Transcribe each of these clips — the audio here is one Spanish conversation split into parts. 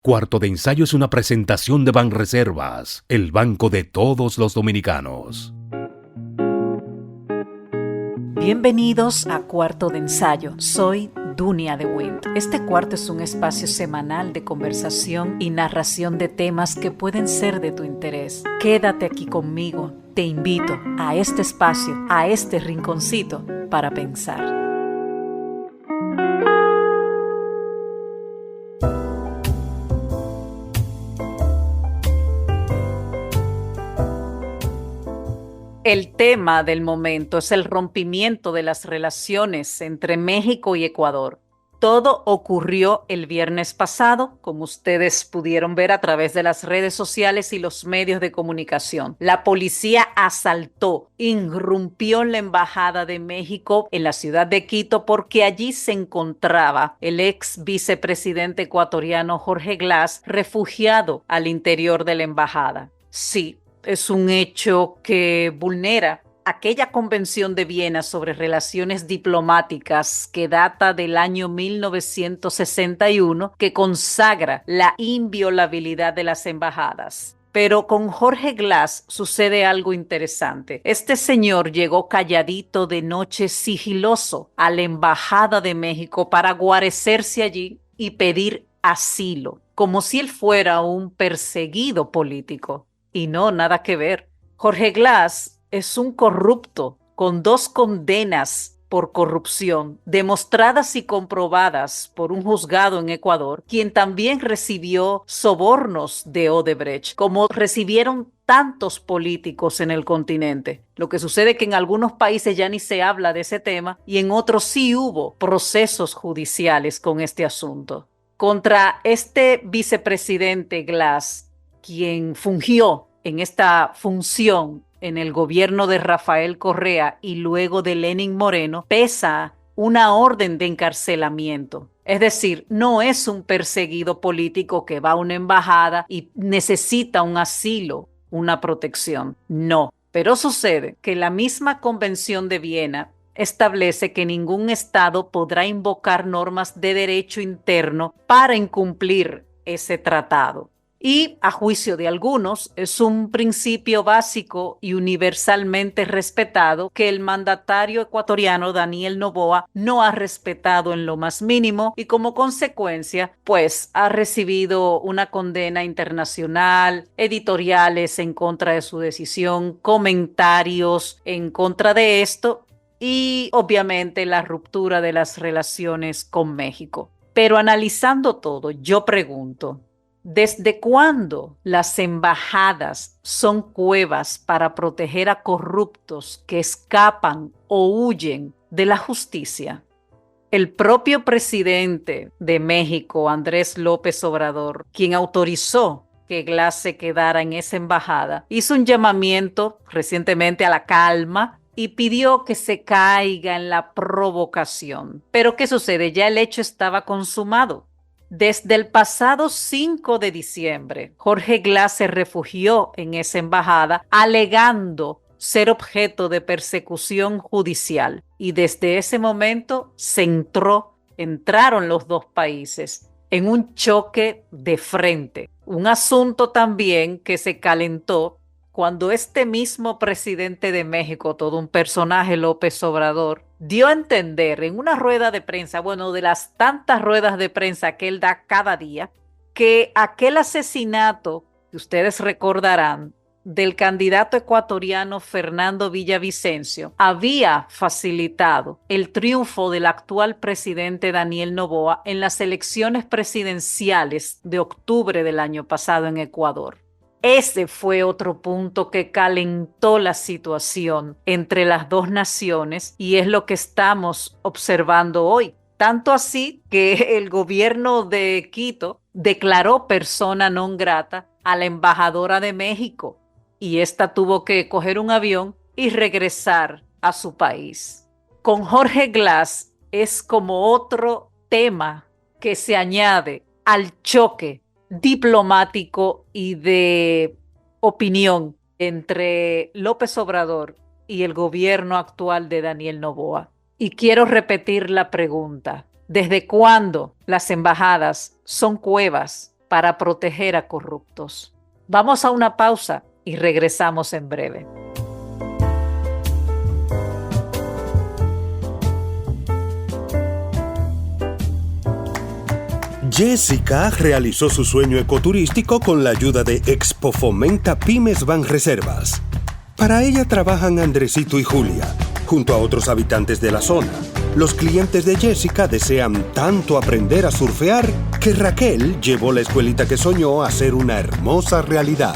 Cuarto de Ensayo es una presentación de Banreservas, el banco de todos los dominicanos. Bienvenidos a Cuarto de Ensayo. Soy Dunia de Wind. Este cuarto es un espacio semanal de conversación y narración de temas que pueden ser de tu interés. Quédate aquí conmigo. Te invito a este espacio, a este rinconcito para pensar. El tema del momento es el rompimiento de las relaciones entre México y Ecuador. Todo ocurrió el viernes pasado, como ustedes pudieron ver a través de las redes sociales y los medios de comunicación. La policía asaltó, irrumpió en la Embajada de México en la ciudad de Quito porque allí se encontraba el ex vicepresidente ecuatoriano Jorge Glass, refugiado al interior de la embajada. Sí. Es un hecho que vulnera aquella Convención de Viena sobre relaciones diplomáticas que data del año 1961, que consagra la inviolabilidad de las embajadas. Pero con Jorge Glass sucede algo interesante. Este señor llegó calladito de noche, sigiloso, a la Embajada de México para guarecerse allí y pedir asilo, como si él fuera un perseguido político. Y no, nada que ver. Jorge Glass es un corrupto con 2 condenas por corrupción demostradas y comprobadas por un juzgado en Ecuador, quien también recibió sobornos de Odebrecht, como recibieron tantos políticos en el continente. Lo que sucede es que en algunos países ya ni se habla de ese tema y en otros sí hubo procesos judiciales con este asunto. Contra este vicepresidente Glass, quien fungió en esta función en el gobierno de Rafael Correa y luego de Lenín Moreno, pesa una orden de encarcelamiento. Es decir, no es un perseguido político que va a una embajada y necesita un asilo, una protección. No. Pero sucede que la misma Convención de Viena establece que ningún Estado podrá invocar normas de derecho interno para incumplir ese tratado. Y, a juicio de algunos, es un principio básico y universalmente respetado que el mandatario ecuatoriano Daniel Noboa no ha respetado en lo más mínimo y como consecuencia, pues ha recibido una condena internacional, editoriales en contra de su decisión, comentarios en contra de esto y obviamente la ruptura de las relaciones con México. Pero analizando todo, yo pregunto, ¿desde cuándo las embajadas son cuevas para proteger a corruptos que escapan o huyen de la justicia? El propio presidente de México, Andrés López Obrador, quien autorizó que Glass se quedara en esa embajada, hizo un llamamiento recientemente a la calma y pidió que se caiga en la provocación. Pero ¿qué sucede? Ya el hecho estaba consumado. Desde el pasado 5 de diciembre, Jorge Glass se refugió en esa embajada alegando ser objeto de persecución judicial y desde ese momento entraron los dos países en un choque de frente. Un asunto también que se calentó cuando este mismo presidente de México, todo un personaje, López Obrador, dio a entender en una rueda de prensa, bueno, de las tantas ruedas de prensa que él da cada día, que aquel asesinato, que ustedes recordarán, del candidato ecuatoriano Fernando Villavicencio, había facilitado el triunfo del actual presidente Daniel Noboa en las elecciones presidenciales de octubre del año pasado en Ecuador. Ese fue otro punto que calentó la situación entre las dos naciones y es lo que estamos observando hoy. Tanto así que el gobierno de Quito declaró persona non grata a la embajadora de México y esta tuvo que coger un avión y regresar a su país. Con Jorge Glass es como otro tema que se añade al choque diplomático y de opinión entre López Obrador y el gobierno actual de Daniel Noboa. Y quiero repetir la pregunta. ¿Desde cuándo las embajadas son cuevas para proteger a corruptos. Vamos a una pausa y regresamos en breve. Jessica realizó su sueño ecoturístico con la ayuda de Expo Fomenta Pymes Banreservas. Para ella trabajan Andresito y Julia, junto a otros habitantes de la zona. Los clientes de Jessica desean tanto aprender a surfear que Raquel llevó la escuelita que soñó a ser una hermosa realidad.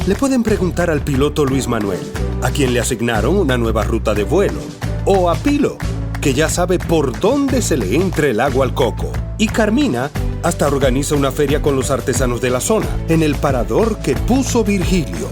Le pueden preguntar al piloto Luis Manuel, a quien le asignaron una nueva ruta de vuelo, o a Pilo, que ya sabe por dónde se le entra el agua al coco. Y Carmina hasta organiza una feria con los artesanos de la zona, en el parador que puso Virgilio.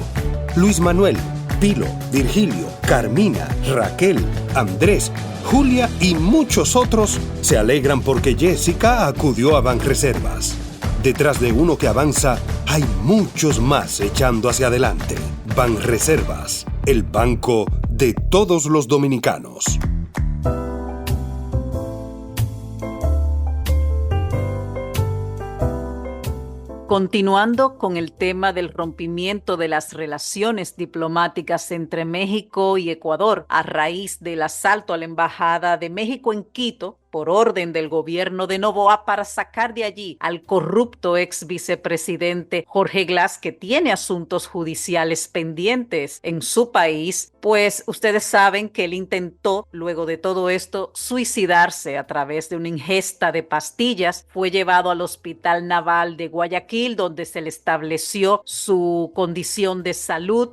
Luis Manuel, Pilo, Virgilio, Carmina, Raquel, Andrés, Julia y muchos otros se alegran porque Jessica acudió a Banreservas. Detrás de uno que avanza, hay muchos más echando hacia adelante. Banreservas, el banco de todos los dominicanos. Continuando con el tema del rompimiento de las relaciones diplomáticas entre México y Ecuador a raíz del asalto a la Embajada de México en Quito, por orden del gobierno de Noboa para sacar de allí al corrupto ex vicepresidente Jorge Glass, que tiene asuntos judiciales pendientes en su país, pues ustedes saben que él intentó, luego de todo esto, suicidarse a través de una ingesta de pastillas. Fue llevado al Hospital Naval de Guayaquil, donde se le estableció su condición de salud.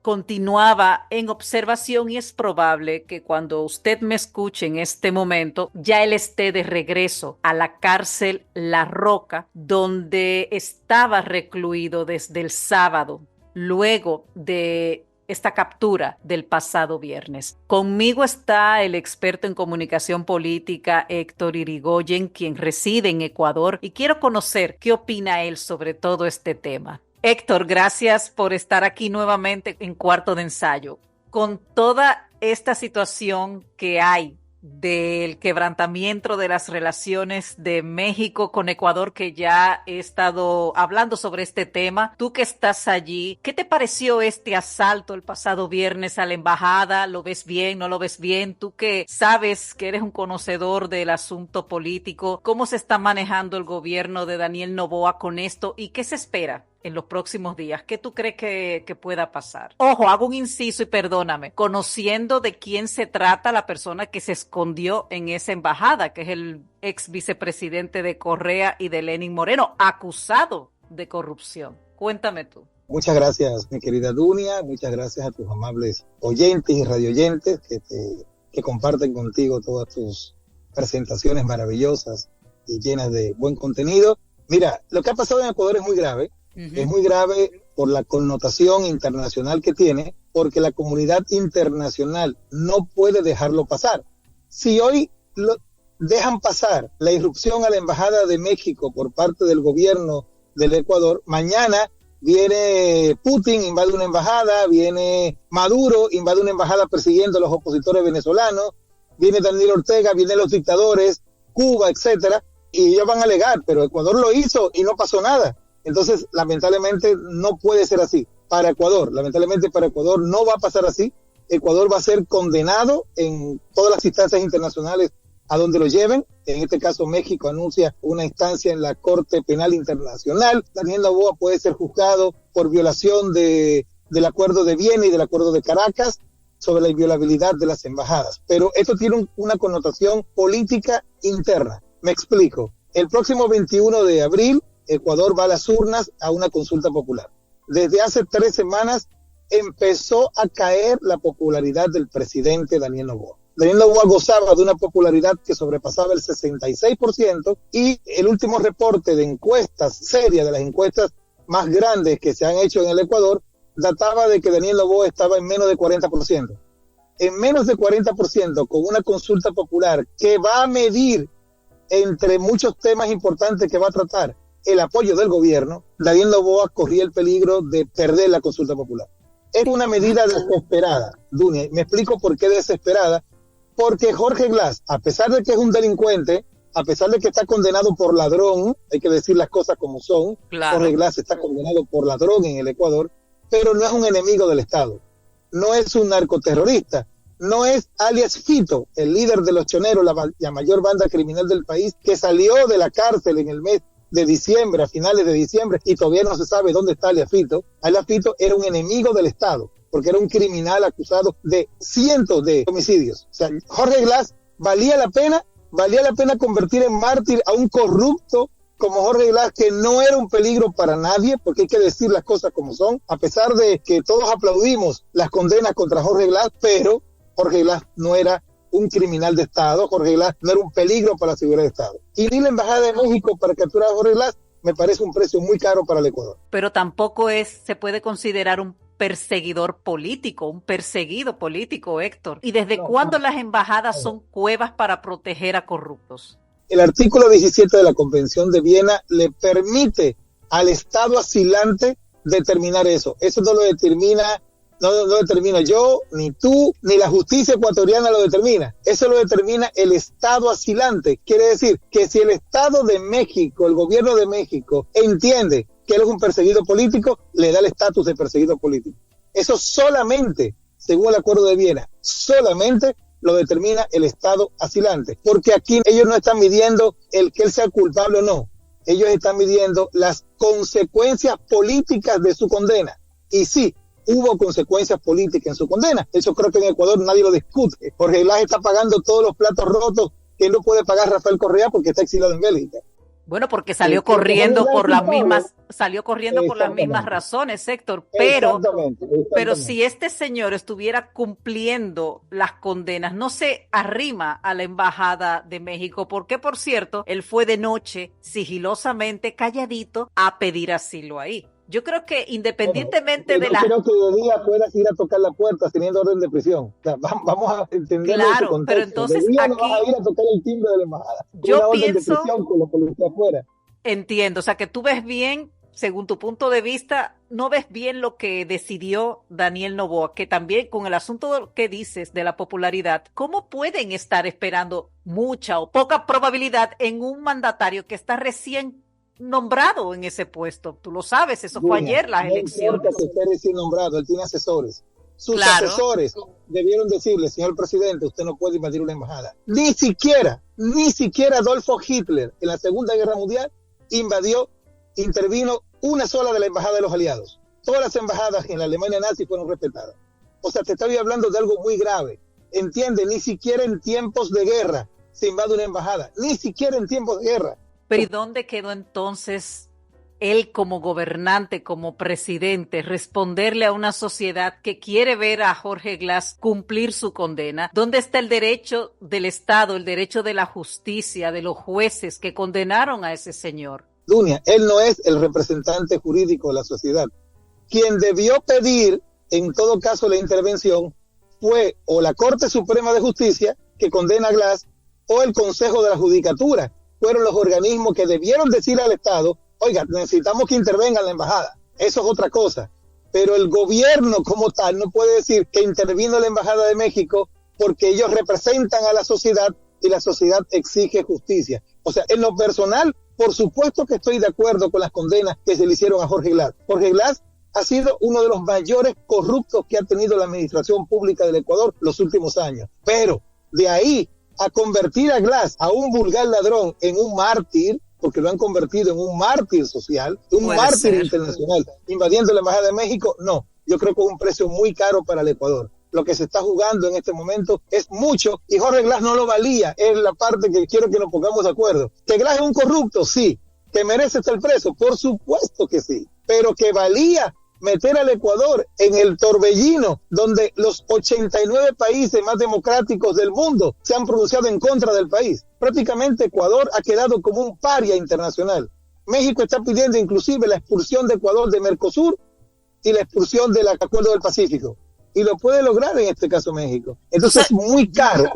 Continuaba en observación y es probable que cuando usted me escuche en este momento ya él esté de regreso a la cárcel La Roca, donde estaba recluido desde el sábado, luego de esta captura del pasado viernes. Conmigo está el experto en comunicación política Héctor Irigoyen, quien reside en Ecuador, y quiero conocer qué opina él sobre todo este tema. Héctor, gracias por estar aquí nuevamente en Cuarto de Ensayo. Con toda esta situación que hay del quebrantamiento de las relaciones de México con Ecuador, que ya he estado hablando sobre este tema, tú que estás allí, ¿qué te pareció este asalto el pasado viernes a la embajada? ¿Lo ves bien? ¿No lo ves bien? Tú que sabes que eres un conocedor del asunto político, ¿cómo se está manejando el gobierno de Daniel Noboa con esto y qué se espera en los próximos días? ¿Qué tú crees que pueda pasar? Ojo, hago un inciso y perdóname, conociendo de quién se trata la persona que se escondió en esa embajada, que es el ex vicepresidente de Correa y de Lenín Moreno, acusado de corrupción. Cuéntame tú. Muchas gracias, mi querida Dunia, muchas gracias a tus amables oyentes y radioyentes que comparten contigo todas tus presentaciones maravillosas y llenas de buen contenido. Mira, lo que ha pasado en Ecuador es muy grave. Es muy grave por la connotación internacional que tiene, porque la comunidad internacional no puede dejarlo pasar. Si hoy lo dejan pasar la irrupción a la Embajada de México por parte del gobierno del Ecuador, mañana viene Putin, invade una embajada, viene Maduro, invade una embajada persiguiendo a los opositores venezolanos, viene Daniel Ortega, vienen los dictadores, Cuba, etcétera, y ellos van a alegar, pero Ecuador lo hizo y no pasó nada. Entonces, lamentablemente, no puede ser así para Ecuador. Lamentablemente, para Ecuador no va a pasar así. Ecuador va a ser condenado en todas las instancias internacionales a donde lo lleven. En este caso, México anuncia una instancia en la Corte Penal Internacional. Daniel Noboa puede ser juzgado por violación del Acuerdo de Viena y del Acuerdo de Caracas sobre la inviolabilidad de las embajadas. Pero esto tiene una connotación política interna. Me explico. El próximo 21 de abril, Ecuador va a las urnas a una consulta popular. Desde hace 3 semanas empezó a caer la popularidad del presidente Daniel Noboa. Daniel Noboa gozaba de una popularidad que sobrepasaba el 66% y el último reporte de encuestas serias, de las encuestas más grandes que se han hecho en el Ecuador, databa de que Daniel Noboa estaba en menos de 40%. En menos de 40%, con una consulta popular que va a medir, entre muchos temas importantes que va a tratar, el apoyo del gobierno, Daniel Noboa corría el peligro de perder la consulta popular. Es una medida desesperada, Dunia. Me explico por qué desesperada. Porque Jorge Glass, a pesar de que es un delincuente, a pesar de que está condenado por ladrón, hay que decir las cosas como son, Claro. Jorge Glass está condenado por ladrón en el Ecuador, pero no es un enemigo del Estado, no es un narcoterrorista, no es alias Fito, el líder de los choneros, la mayor banda criminal del país, que salió de la cárcel en el mes de diciembre, a finales de diciembre, y todavía no se sabe dónde está alias Fito. Alias Fito era un enemigo del Estado, porque era un criminal acusado de cientos de homicidios. O sea, Jorge Glass valía la pena convertir en mártir a un corrupto como Jorge Glass, que no era un peligro para nadie, porque hay que decir las cosas como son, a pesar de que todos aplaudimos las condenas contra Jorge Glass, pero Jorge Glass no era un criminal de Estado, Jorge Glass no era un peligro para la seguridad de Estado. Y ni la Embajada de México para capturar a Jorge Glass me parece un precio muy caro para el Ecuador. Pero tampoco se puede considerar un perseguidor político, un perseguido político, Héctor. ¿Y desde cuándo las embajadas son cuevas para proteger a corruptos? El artículo 17 de la Convención de Viena le permite al Estado asilante determinar eso. Eso no lo determina, no lo determina yo, ni tú, ni la justicia ecuatoriana lo determina. Eso lo determina el Estado asilante. Quiere decir que si el Estado de México, el gobierno de México, entiende que él es un perseguido político, le da el estatus de perseguido político. Eso solamente, según el Acuerdo de Viena, solamente lo determina el Estado asilante. Porque aquí ellos no están midiendo el que él sea culpable o no. Ellos están midiendo las consecuencias políticas de su condena. Y sí, hubo consecuencias políticas en su condena. Eso creo que en Ecuador nadie lo discute. Jorge Glass está pagando todos los platos rotos que no puede pagar Rafael Correa porque está exiliado en Bélgica. Bueno, porque salió corriendo por las mismas razones, Héctor, pero si este señor estuviera cumpliendo las condenas, no se arrima a la Embajada de México, porque por cierto, él fue de noche, sigilosamente, calladito, a pedir asilo ahí. Yo creo que independientemente de la... Yo creo que de día puedas ir a tocar la puerta teniendo orden de prisión. O sea, vamos a entender claro, contexto. pero entonces de día aquí... no vas a ir a tocar el timbre de la embajada. Yo orden pienso... de prisión con la policía afuera. Entiendo, o sea que tú ves bien, según tu punto de vista, no ves bien lo que decidió Daniel Noboa, que también con el asunto que dices de la popularidad, ¿cómo pueden estar esperando mucha o poca probabilidad en un mandatario que está recién nombrado en ese puesto? Tú lo sabes, eso fue ayer las elecciones. No importa que esté recién nombrado, él tiene asesores. Sus Claro. asesores debieron decirle, señor presidente, usted no puede invadir una embajada. Ni siquiera Adolfo Hitler en la Segunda Guerra Mundial intervino una sola de la embajada de los aliados. Todas las embajadas en la Alemania nazi fueron respetadas. O sea, te estoy hablando de algo muy grave. Entiende, ni siquiera en tiempos de guerra se invade una embajada. Ni siquiera en tiempos de guerra. Pero ¿y dónde quedó entonces él como gobernante, como presidente, responderle a una sociedad que quiere ver a Jorge Glass cumplir su condena? ¿Dónde está el derecho del Estado, el derecho de la justicia, de los jueces que condenaron a ese señor? Dunia, él no es el representante jurídico de la sociedad. Quien debió pedir, en todo caso, la intervención fue o la Corte Suprema de Justicia, que condena a Glass, o el Consejo de la Judicatura. Fueron los organismos que debieron decir al Estado, oiga, necesitamos que intervenga la embajada. Eso es otra cosa. Pero el gobierno como tal no puede decir que intervino la Embajada de México porque ellos representan a la sociedad y la sociedad exige justicia. O sea, en lo personal, por supuesto que estoy de acuerdo con las condenas que se le hicieron a Jorge Glass. Jorge Glass ha sido uno de los mayores corruptos que ha tenido la administración pública del Ecuador los últimos años. Pero de ahí a convertir a Glass, a un vulgar ladrón, en un mártir, porque lo han convertido en un mártir social, un mártir internacional, invadiendo la Embajada de México, no. Yo creo que es un precio muy caro para el Ecuador. Lo que se está jugando en este momento es mucho, y Jorge Glass no lo valía. Es la parte que quiero que nos pongamos de acuerdo. ¿Que Glass es un corrupto? Sí. ¿Que merece estar preso? Por supuesto que sí. Pero que valía meter al Ecuador en el torbellino donde los 89 países más democráticos del mundo se han pronunciado en contra del país. Prácticamente Ecuador ha quedado como un paria internacional. México está pidiendo inclusive la expulsión de Ecuador de Mercosur y la expulsión del Acuerdo del Pacífico. Y lo puede lograr en este caso México. Entonces es muy caro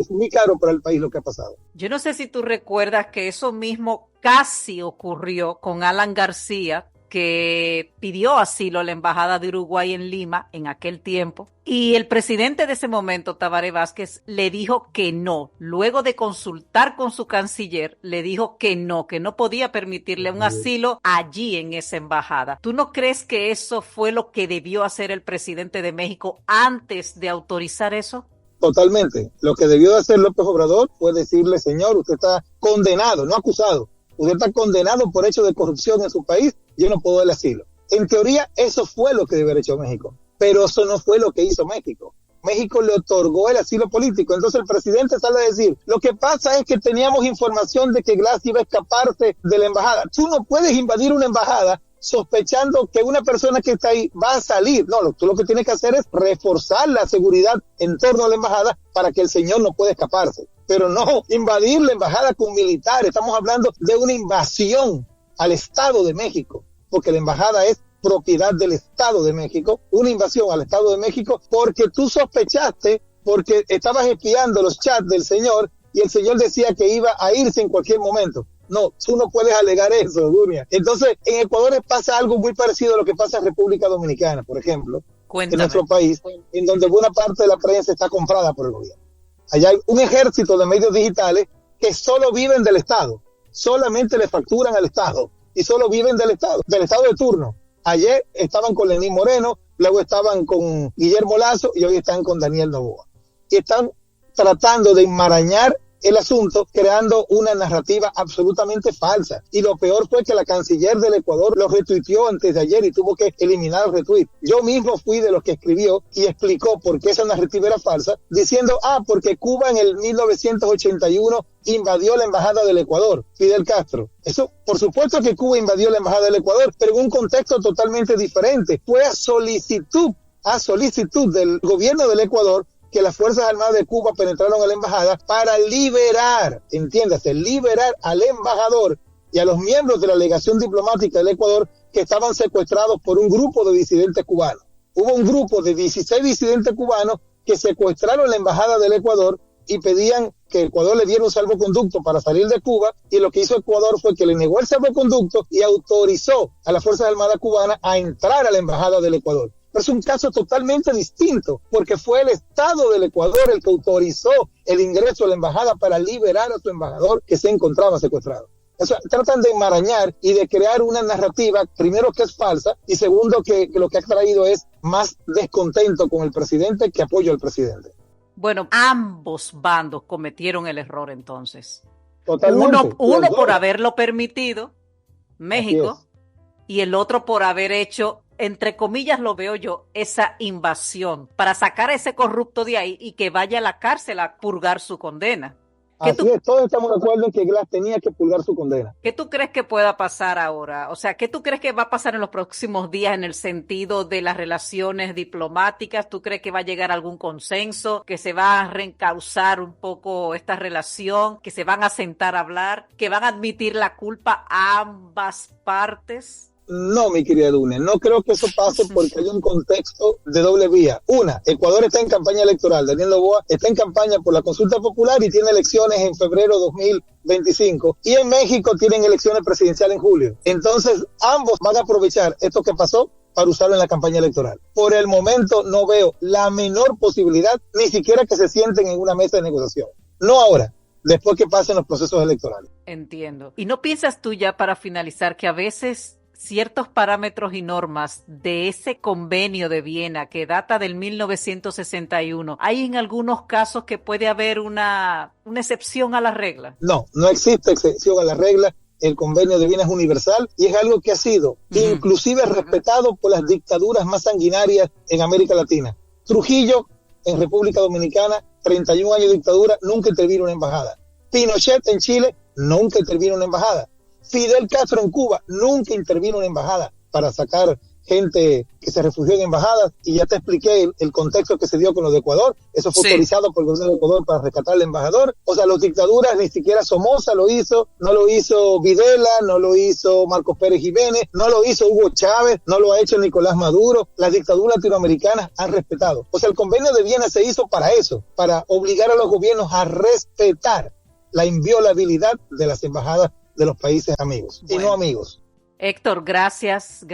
para el país lo que ha pasado. Yo no sé si tú recuerdas que eso mismo casi ocurrió con Alan García, porque pidió asilo a la Embajada de Uruguay en Lima en aquel tiempo. Y el presidente de ese momento, Tabaré Vázquez, le dijo que no. Luego de consultar con su canciller, le dijo que no podía permitirle un asilo allí en esa embajada. ¿Tú no crees que eso fue lo que debió hacer el presidente de México antes de autorizar eso? Totalmente. Lo que debió hacer López Obrador fue decirle, señor, usted está condenado, no acusado. Usted está condenado por hecho de corrupción en su país, yo no puedo darle asilo. En teoría, eso fue lo que debió haber hecho México. Pero eso no fue lo que hizo México. México le otorgó el asilo político. Entonces el presidente sale a decir, lo que pasa es que teníamos información de que Glass iba a escaparse de la embajada. Tú no puedes invadir una embajada sospechando que una persona que está ahí va a salir. No, tú lo que tienes que hacer es reforzar la seguridad en torno a la embajada para que el señor no pueda escaparse. Pero no invadir la embajada con militares. Estamos hablando de una invasión al Estado de México, porque la embajada es propiedad del Estado de México, una invasión al Estado de México porque tú sospechaste, porque estabas espiando los chats del señor y el señor decía que iba a irse en cualquier momento. No, tú no puedes alegar eso, Dunia. Entonces, en Ecuador pasa algo muy parecido a lo que pasa en República Dominicana, por ejemplo, en nuestro país, en donde buena parte de la prensa está comprada por el gobierno. Allá hay un ejército de medios digitales que solo viven del Estado, solamente le facturan al Estado y solo viven del Estado de turno. Ayer estaban con Lenín Moreno, luego estaban con Guillermo Lazo y hoy están con Daniel Noboa. Y están tratando de enmarañar el asunto, creando una narrativa absolutamente falsa. Y lo peor fue que la canciller del Ecuador lo retuiteó antes de ayer y tuvo que eliminar el retweet. Yo mismo fui de los que escribió y explicó por qué esa narrativa era falsa, diciendo, porque Cuba en el 1981 invadió la embajada del Ecuador, Fidel Castro. Eso, por supuesto que Cuba invadió la embajada del Ecuador, pero en un contexto totalmente diferente. Fue a solicitud del gobierno del Ecuador que las Fuerzas Armadas de Cuba penetraron a la embajada para liberar, entiéndase, liberar al embajador y a los miembros de la legación diplomática del Ecuador que estaban secuestrados por un grupo de disidentes cubanos. Hubo un grupo de 16 disidentes cubanos que secuestraron la embajada del Ecuador y pedían que Ecuador le diera un salvoconducto para salir de Cuba, y lo que hizo Ecuador fue que le negó el salvoconducto y autorizó a las Fuerzas Armadas cubanas a entrar a la embajada del Ecuador. Pero es un caso totalmente distinto, porque fue el Estado del Ecuador el que autorizó el ingreso a la embajada para liberar a su embajador que se encontraba secuestrado. O sea, tratan de enmarañar y de crear una narrativa, primero que es falsa, y segundo que lo que ha traído es más descontento con el presidente que apoyo al presidente. Bueno, ambos bandos cometieron el error entonces. Totalmente. Uno por haberlo permitido, México, y el otro por haber hecho, entre comillas lo veo yo, esa invasión para sacar a ese corrupto de ahí y que vaya a la cárcel a purgar su condena. Así es, todos estamos de acuerdo en que Glass tenía que purgar su condena. ¿Qué tú crees que pueda pasar ahora? O sea, ¿qué tú crees que va a pasar en los próximos días en el sentido de las relaciones diplomáticas? ¿Tú crees que va a llegar a algún consenso? ¿Que se va a reencauzar un poco esta relación? ¿Que se van a sentar a hablar? ¿Que van a admitir la culpa a ambas partes? No, mi querida Dunia, no creo que eso pase porque hay un contexto de doble vía. Una, Ecuador está en campaña electoral, Daniel Noboa está en campaña por la consulta popular y tiene elecciones en febrero 2025, y en México tienen elecciones presidenciales en julio. Entonces, ambos van a aprovechar esto que pasó para usarlo en la campaña electoral. Por el momento no veo la menor posibilidad, ni siquiera que se sienten en una mesa de negociación. No ahora, después que pasen los procesos electorales. Entiendo. ¿Y no piensas tú, ya para finalizar, que a veces ciertos parámetros y normas de ese convenio de Viena que data del 1961, hay en algunos casos que puede haber una excepción a la regla? No, no existe excepción a la regla. El convenio de Viena es universal y es algo que ha sido inclusive respetado por las dictaduras más sanguinarias en América Latina. Trujillo, en República Dominicana, 31 años de dictadura, nunca intervino una embajada. Pinochet en Chile, nunca intervino una embajada. Fidel Castro en Cuba nunca intervino en embajada para sacar gente que se refugió en embajadas, y ya te expliqué el contexto que se dio con lo de Ecuador. Eso fue autorizado por el gobierno de Ecuador para rescatar al embajador. O sea, las dictaduras, ni siquiera Somoza lo hizo, no lo hizo Videla, no lo hizo Marcos Pérez Jiménez, no lo hizo Hugo Chávez, no lo ha hecho Nicolás Maduro. Las dictaduras latinoamericanas han respetado. O sea, el convenio de Viena se hizo para eso, para obligar a los gobiernos a respetar la inviolabilidad de las embajadas de los países amigos, y no amigos. Héctor, gracias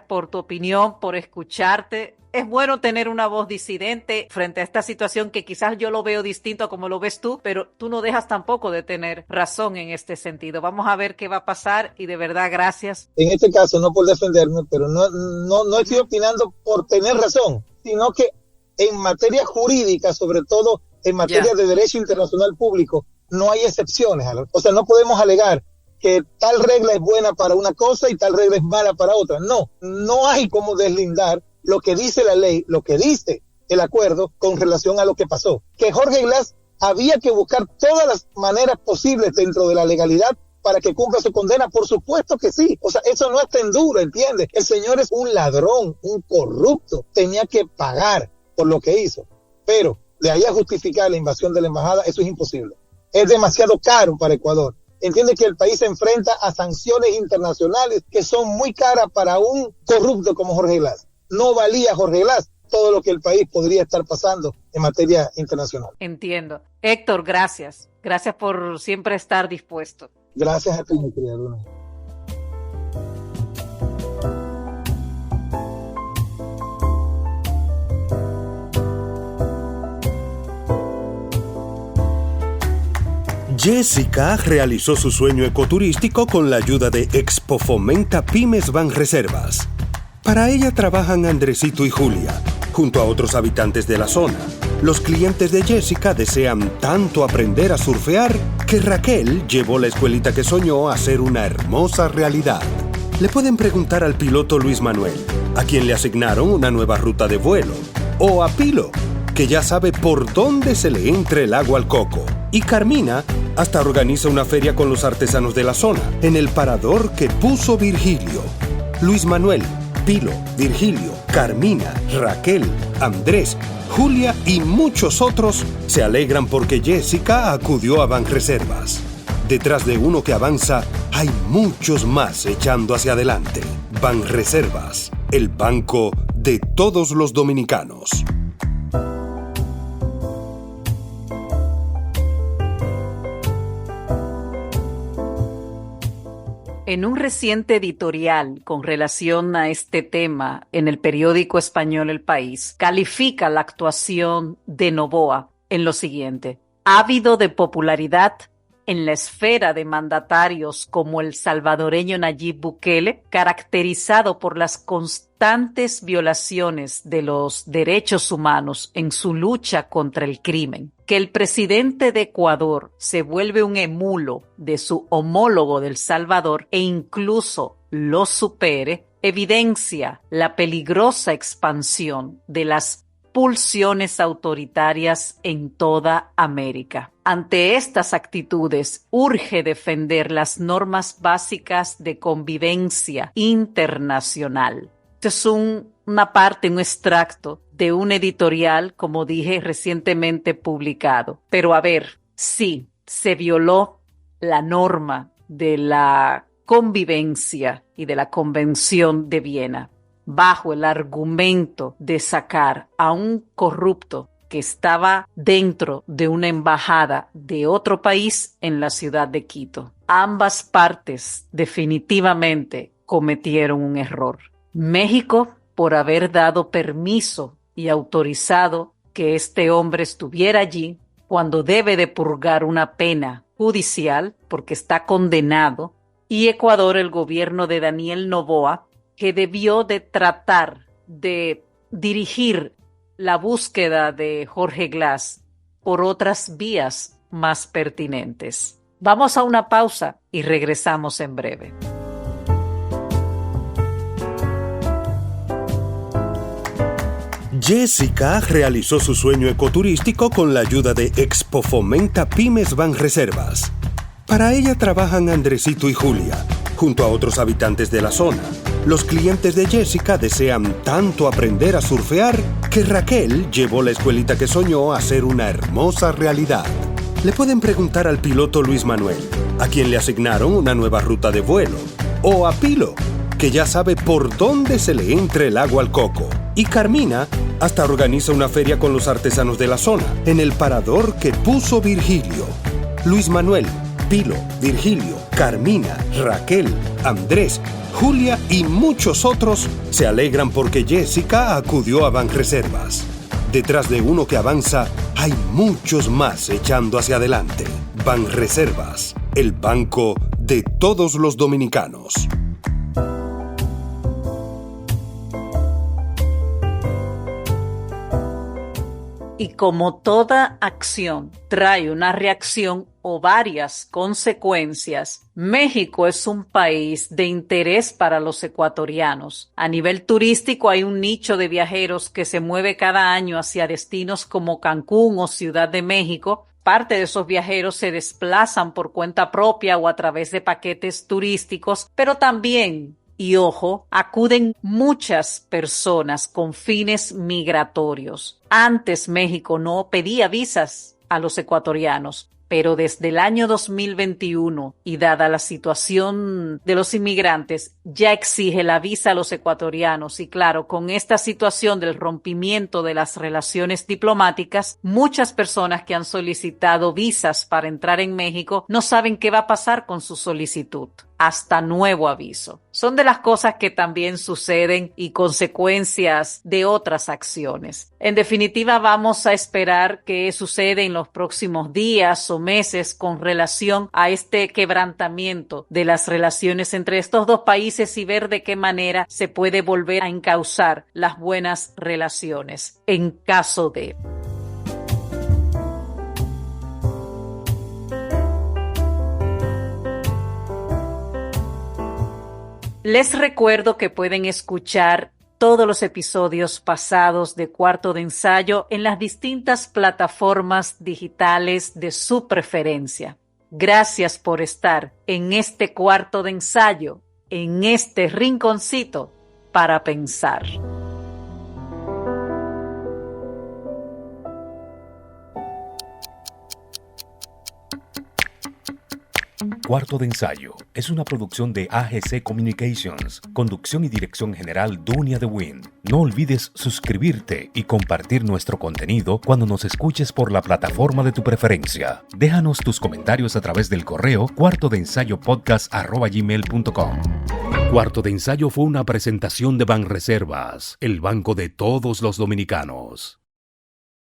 por tu opinión, por escucharte. Es bueno tener una voz disidente frente a esta situación que quizás yo lo veo distinto a como lo ves tú, pero tú no dejas tampoco de tener razón en este sentido. Vamos a ver qué va a pasar y de verdad gracias. En este caso, no por defenderme, pero no estoy opinando por tener razón, sino que en materia jurídica, sobre todo en materia de derecho internacional público, no hay excepciones. O sea, no podemos alegar que tal regla es buena para una cosa y tal regla es mala para otra. No hay como deslindar lo que dice la ley, lo que dice el acuerdo con relación a lo que pasó. Que Jorge Glass había que buscar todas las maneras posibles dentro de la legalidad para que cumpla su condena, por supuesto que sí. O sea, eso no es tan duro, ¿entiendes? El señor es un ladrón, un corrupto, tenía que pagar por lo que hizo. Pero de ahí a justificar la invasión de la embajada, eso es imposible. Es demasiado caro para Ecuador. Entiende que el país se enfrenta a sanciones internacionales que son muy caras para un corrupto como Jorge Glass. No valía Jorge Glass todo lo que el país podría estar pasando en materia internacional. Entiendo. Héctor, gracias. Gracias por siempre estar dispuesto. Gracias a ti, mi querida Luna. Jessica realizó su sueño ecoturístico con la ayuda de Expo Fomenta Pymes Banreservas. Para ella trabajan Andresito y Julia, junto a otros habitantes de la zona. Los clientes de Jessica desean tanto aprender a surfear que Raquel llevó la escuelita que soñó a ser una hermosa realidad. Le pueden preguntar al piloto Luis Manuel, a quien le asignaron una nueva ruta de vuelo, o a Pilo, que ya sabe por dónde se le entra el agua al coco. Y Carmina hasta organiza una feria con los artesanos de la zona, en el parador que puso Virgilio. Luis Manuel, Pilo, Virgilio, Carmina, Raquel, Andrés, Julia y muchos otros se alegran porque Jessica acudió a Banreservas. Detrás de uno que avanza, hay muchos más echando hacia adelante. Banreservas, el banco de todos los dominicanos. En un reciente editorial con relación a este tema en el periódico español El País, califica la actuación de Noboa en lo siguiente: ávido de popularidad en la esfera de mandatarios como el salvadoreño Nayib Bukele, caracterizado por las constantes violaciones de los derechos humanos en su lucha contra el crimen. Que el presidente de Ecuador se vuelve un emulo de su homólogo del Salvador e incluso lo supere, evidencia la peligrosa expansión de las pulsiones autoritarias en toda América. Ante estas actitudes, urge defender las normas básicas de convivencia internacional. Esto es una parte, un extracto de un editorial, como dije, recientemente publicado. Pero a ver, sí, se violó la norma de la convivencia y de la Convención de Viena, bajo el argumento de sacar a un corrupto que estaba dentro de una embajada de otro país en la ciudad de Quito. Ambas partes definitivamente cometieron un error. México, por haber dado permiso y autorizado que este hombre estuviera allí cuando debe de purgar una pena judicial porque está condenado, y Ecuador, el gobierno de Daniel Noboa, que debió de tratar de dirigir la búsqueda de Jorge Glass por otras vías más pertinentes. Vamos a una pausa y regresamos en breve. Jessica realizó su sueño ecoturístico con la ayuda de Expo Fomenta Pymes Banreservas. Para ella trabajan Andresito y Julia, junto a otros habitantes de la zona. Los clientes de Jessica desean tanto aprender a surfear que Raquel llevó la escuelita que soñó a ser una hermosa realidad. Le pueden preguntar al piloto Luis Manuel, a quien le asignaron una nueva ruta de vuelo, o a Pilo, que ya sabe por dónde se le entra el agua al coco. Y Carmina hasta organiza una feria con los artesanos de la zona, en el parador que puso Virgilio. Luis Manuel, Pilo, Virgilio, Carmina, Raquel, Andrés, Julia y muchos otros se alegran porque Jessica acudió a Banreservas. Detrás de uno que avanza, hay muchos más echando hacia adelante. Banreservas, el banco de todos los dominicanos. Y como toda acción trae una reacción o varias consecuencias, México es un país de interés para los ecuatorianos. A nivel turístico hay un nicho de viajeros que se mueve cada año hacia destinos como Cancún o Ciudad de México. Parte de esos viajeros se desplazan por cuenta propia o a través de paquetes turísticos, pero también, y ojo, acuden muchas personas con fines migratorios. Antes México no pedía visas a los ecuatorianos, pero desde el año 2021 y dada la situación de los inmigrantes, ya exige la visa a los ecuatorianos. Y claro, con esta situación del rompimiento de las relaciones diplomáticas, muchas personas que han solicitado visas para entrar en México no saben qué va a pasar con su solicitud. Hasta nuevo aviso. Son de las cosas que también suceden y consecuencias de otras acciones. En definitiva, vamos a esperar qué sucede en los próximos días o meses con relación a este quebrantamiento de las relaciones entre estos dos países y ver de qué manera se puede volver a encauzar las buenas relaciones en caso de... Les recuerdo que pueden escuchar todos los episodios pasados de Cuarto de Ensayo en las distintas plataformas digitales de su preferencia. Gracias por estar en este Cuarto de Ensayo, en este rinconcito para pensar. Cuarto de Ensayo es una producción de AGC Communications, conducción y dirección general Dunia de Wind. No olvides suscribirte y compartir nuestro contenido cuando nos escuches por la plataforma de tu preferencia. Déjanos tus comentarios a través del correo cuartodeensayopodcast@gmail.com. Cuarto de Ensayo fue una presentación de Banreservas, el banco de todos los dominicanos.